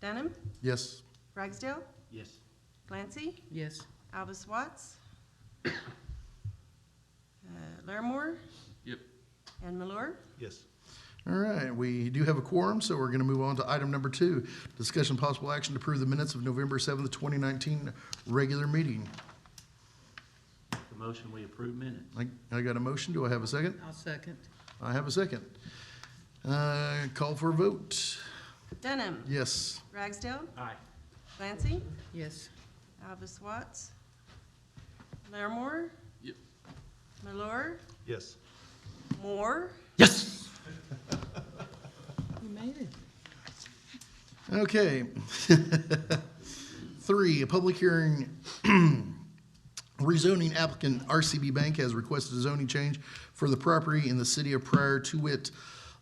Dunham, Yes. Ragsdale, Yes. Clancy, Yes. Alvis Watts, Larimore, Yep. and Malure. Yes. All right, we do have a quorum, so we're going to move on to item number 2, discussion possible action to approve the minutes of November 7th, 2019 regular meeting. The motion, we approve minutes. I got a motion. Do I have a second? I'll second. I have a second. Call for a vote. Dunham, Yes. Ragsdale, Aye. Clancy, Yes. Alvis Watts, Larimore, Yep. Malure, Yes. Moore, Yes. You made it. Okay. 3, a public hearing. Rezoning applicant RCB Bank has requested a zoning change for the property in the city of Pryor, to wit,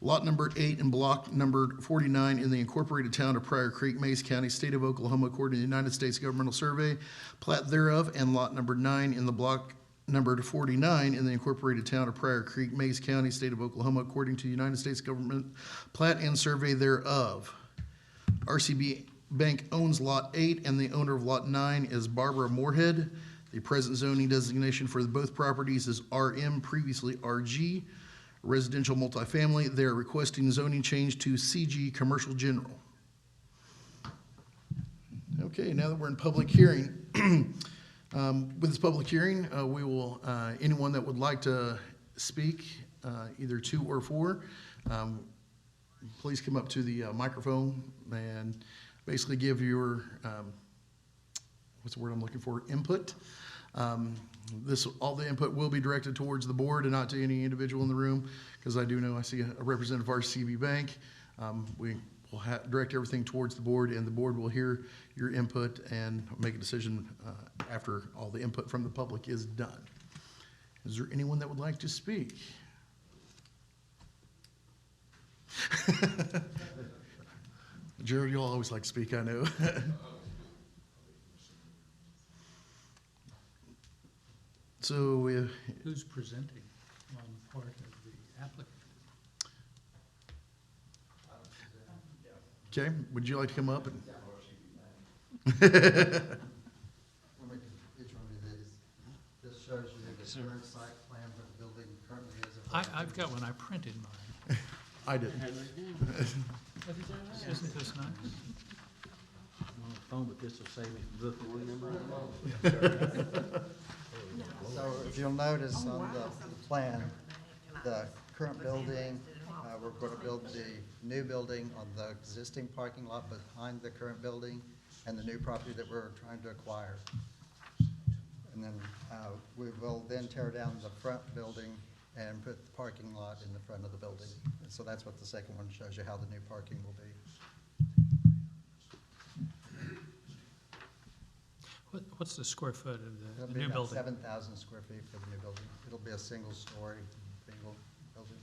lot number 8 and block number 49 in the incorporated town of Pryor Creek, Mays County, state of Oklahoma, according to the United States Governmental Survey, plat thereof, and lot number 9 in the block number 49 in the incorporated town of Pryor Creek, Mays County, state of Oklahoma, according to the United States government plat and survey thereof. RCB Bank owns Lot 8, and the owner of Lot 9 is Barbara Moorhead. The present zoning designation for both properties is RM, previously RG, residential multifamily. They are requesting zoning change to CG, commercial general. Okay, now that we're in public hearing, with this public hearing, we will, anyone that would like to speak, either to or for, please come up to the microphone and basically give your, what's the word I'm looking for, input. All the input will be directed towards the board and not to any individual in the room, because I do know I see a representative of RCB Bank. We will direct everything towards the board, and the board will hear your input and make a decision after all the input from the public is done. Is there anyone that would like to speak? Jared, you'll always like to speak, I know. So, Who's presenting on part of the applicant? okay, would you like to come up and? Each one of these, this shows you the current site plan for the building currently is. I've got one, I printed mine. I didn't. Isn't this nice? I'm on the phone, but this will save me from looking. So if you'll notice on the plan, the current building, we're going to build the new building on the existing parking lot behind the current building and the new property that we're trying to acquire. And then we will then tear down the front building and put the parking lot in the front of the building. And so that's what the second one shows you, how the new parking will be. What's the square foot of It'll the be new about building? 7,000 square feet for the new building. It'll be a single-story, single building.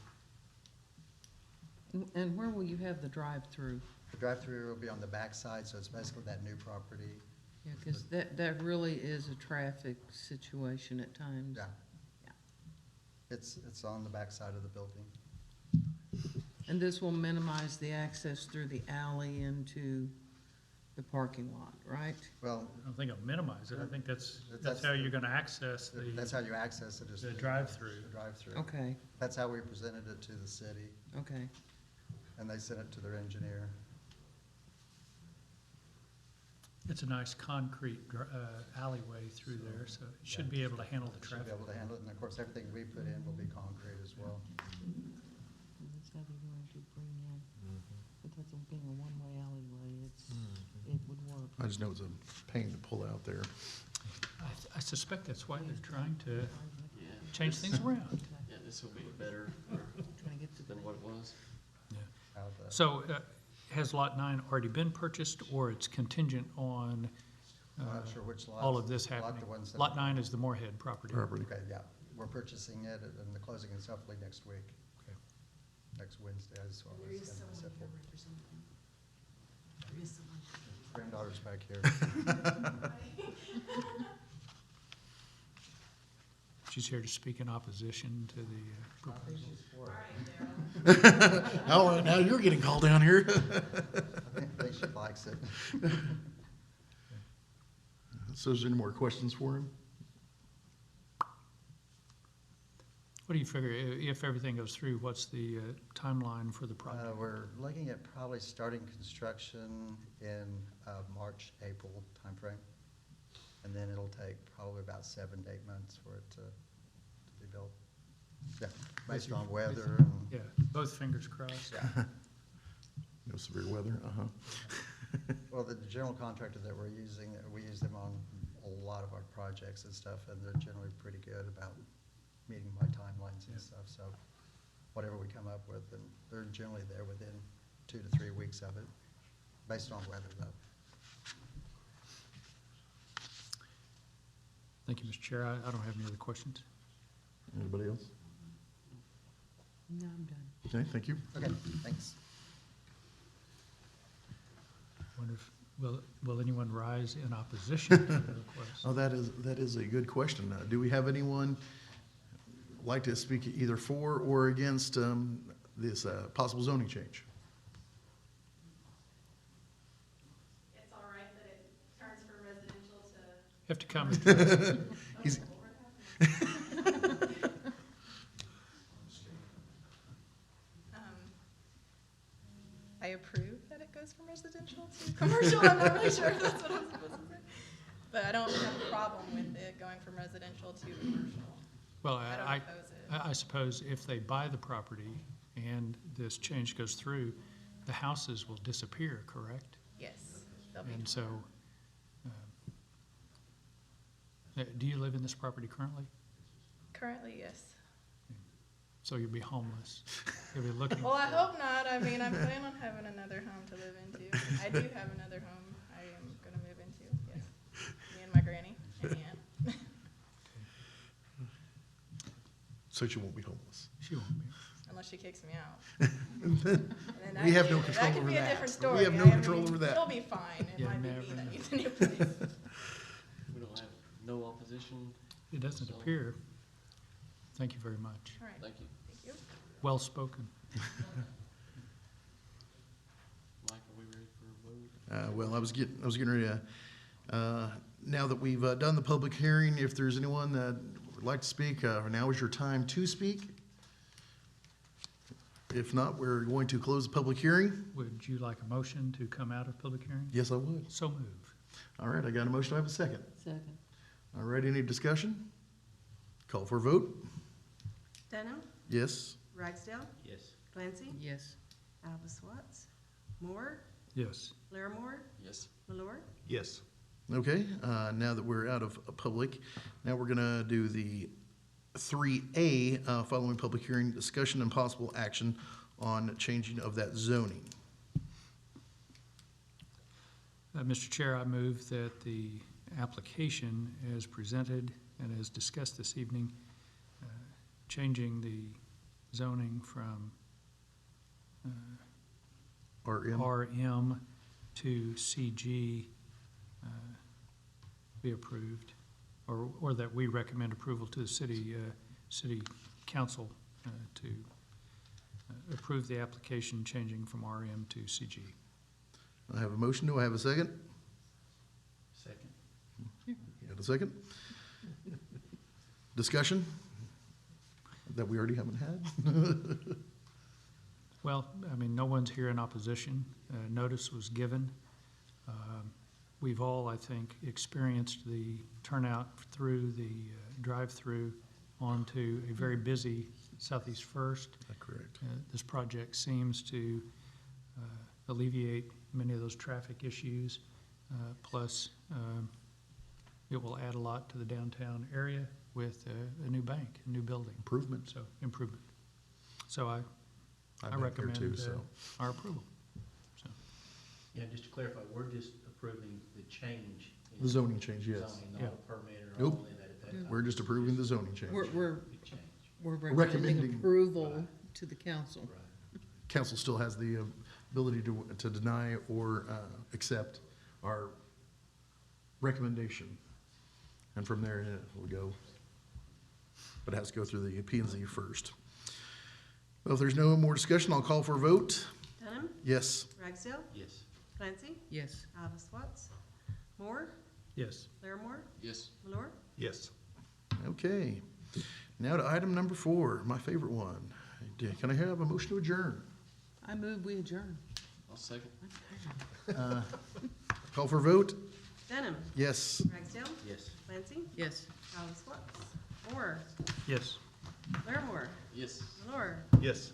And where will you have the drive-through? The drive-through will be on the back side, so it's basically that new property. Yeah, because that really is a traffic situation at times. Yeah. Yeah. It's on the back side of the building. And this will minimize the access through the alley into the parking lot, right? Well, I don't think it'll minimize it, I think that's That's how you're gonna access that's the, how you access it, is the through drive-through. The drive-through. Okay, That's how we presented it to the city, okay. and they sent it to their engineer. It's a nice concrete alleyway through there, so it should be able to handle the Should be traffic. able to handle it, and of course, everything we put in will be concrete as well. That's how they're going to bring in, but that's being a one-way alleyway, it would work. I just know it's a pain to pull out there. I suspect that's why they're trying to Yeah, change things around. yeah, this will be better Trying to get to than what it was. How the- So, has Lot 9 already been purchased, or it's contingent on I'm not sure which lot. all of this lot happening? the ones that- Lot 9 is the Moorhead property. Property. Okay, yeah, we're purchasing it, and the closing is hopefully next week. Okay. Next Wednesday, as well. There is someone here representing. There is someone. Granddaughter's back here. She's here to speak in opposition to the proposal. Oh, now you're getting called down here. I think She likes it. So is there any more questions for him? What do you figure, if everything goes through, what's the timeline for the project? We're looking at probably starting construction in March, April timeframe. And then it'll take probably about 7 to 8 months for it to be built. Yeah, based on weather and, Yeah, both fingers crossed. yeah. No severe weather, uh-huh. Well, the general contractor that we're using, we use them on a lot of our projects and stuff, and they're generally pretty good about meeting my timelines and stuff, so whatever we come up with, and they're generally there within 2 to 3 weeks of it, based on weather though. Thank you, Mr. Chair. I don't have any other questions. Anybody else? No, I'm done. Okay, thank you. Okay, thanks. Wonder if, will anyone rise in opposition to the request? Oh, that is a good question. Do we have anyone like to speak either for or against this possible zoning change? It's all right that it turns from residential to. You have to come. He's, I approve that it goes from residential to commercial. I'm not really sure if that's what I'm supposed to say. But I don't have a problem with it going from residential to commercial. Well, I don't oppose it. I suppose if they buy the property and this change goes through, the houses will disappear, correct? Yes, they'll be. And so, do you live in this property currently? Currently, yes. So you'll be homeless. You'll be looking. Well, I hope not. I mean, I'm planning on having another home to live into. I do have another home I am gonna move into, yes. Me and my granny and aunt. so she won't be homeless. She won't be. Unless she kicks me out. And then We have that no could- control That could over be a that. different story. We have no I control mean, over that. She'll be fine. It You might be never me that know. needs a new place. We don't have no opposition. It doesn't So- appear. Thank you very much. All right, Thank you. thank you. Well spoken. Mike, are we ready for a vote? Well, I was getting ready to, now that we've done the public hearing, if there's anyone that would like to speak, now is your time to speak. If not, we're going to close the public hearing. Would you like a motion to come out of public hearing? Yes, I would. So move. All right, I got a motion. I have a second. Second. All right, any discussion? Call for a vote. Denham, Yes? Ragsdale, Yes. Clancy, Yes. Alba Swartz, Moore, Yes. Larimore, Yes. Malort. Yes. Okay, now that we're out of public, now we're gonna do the 3A, following public hearing, discussion and possible action on changing of that zoning. Mr. Chair, I move that the application as presented and as discussed this evening, changing the zoning from RM? RM to CG be approved, or that we recommend approval to the city council to approve the application changing from RM to CG. I have a motion. Do I have a second? Second. Got a second? Discussion? That we already haven't had? Well, I mean, no one's here in opposition. Notice was given. We've all, I think, experienced the turnout through the drive-through onto a very busy Southeast First. Correct. This project seems to alleviate many of those traffic issues. Plus, it will add a lot to the downtown area with a new bank, a new building. Improvement. So, improvement. So I I've been here recommend too, so. our approval. So, Yeah, just to clarify, we're just approving the change. in The zoning change, yes. Zoning, Yeah. not a permit or Nope. all of that at that time. We're just approving the zoning change. We're Big change. recommending Recommending. approval to the council. Right. Council still has the ability to deny or accept our recommendation. And from there, it will go. But it has to go through the P and Z first. Well, if there's no more discussion, I'll call for a vote. Denham, Yes. Ragsdale, Yes. Clancy, Yes. Alves Watts, Moore, Yes. Larimore, Yes. Valor. Yes. Okay. Now to item number 4, my favorite one. Can I have a motion to adjourn? I move we adjourn. I'll second. Call for vote? Denham, Yes. Ragsdale, Yes. Clancy, Yes. Alves Watts, Moore, Yes. Larimore, Yes. Valor. Yes.